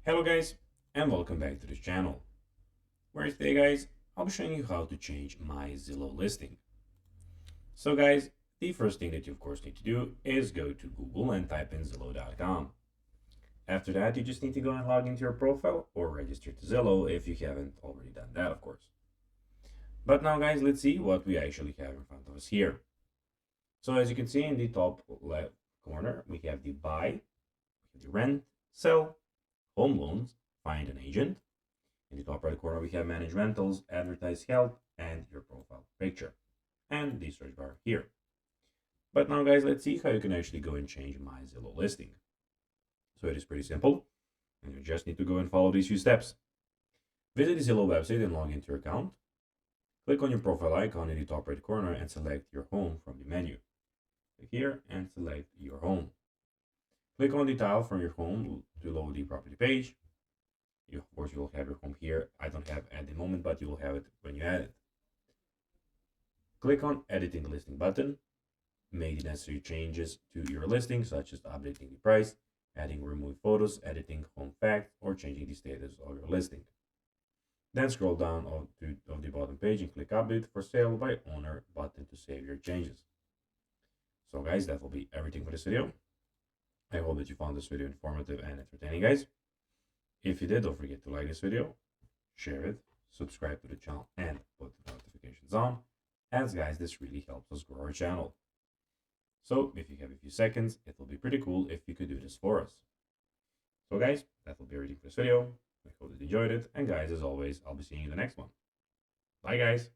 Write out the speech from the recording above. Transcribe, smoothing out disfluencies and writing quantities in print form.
Hello guys, and welcome back to this channel, where today guys, I'll be showing you how to change my Zillow listing. So guys, the first thing that you of course need to do is go to Google and type in Zillow.com. After that, you just need to go and log into your profile or register to Zillow if you haven't already done that, of course. But now guys, let's see what we actually have in front of us here. So as you can see in the top left corner, we have the buy, we have the rent, sell, home loans, find an agent. In the top right corner, we have manage rentals, advertise help, and your profile picture, and the search bar here. But now guys, let's see how you can actually go and change my Zillow listing. So it is pretty simple, and you just need to go and follow these few steps. Visit the Zillow website and log into your account. Click on your profile icon in the top right corner and select your home from the menu. Click here and select your home. Click on the tile from your home to load the property page. Of course, you'll have your home here. I don't have at the moment, but you will have it when you add it. Click on Editing Listing button. Make the necessary changes to your listing, such as updating the price, adding remove photos, editing home facts, or changing the status of your listing. Then scroll down of the bottom page and click Update for Sale by Owner button to save your changes. So guys, that will be everything for this video. I hope that you found this video informative and entertaining, guys. If you did, don't forget to like this video, share it, subscribe to the channel, and put the notifications on, as guys, this really helps us grow our channel. So if you have a few seconds, it will be pretty cool if you could do this for us. So guys, that will be everything for this video. I hope that you enjoyed it, and guys, as always, I'll be seeing you in the next one. Bye guys.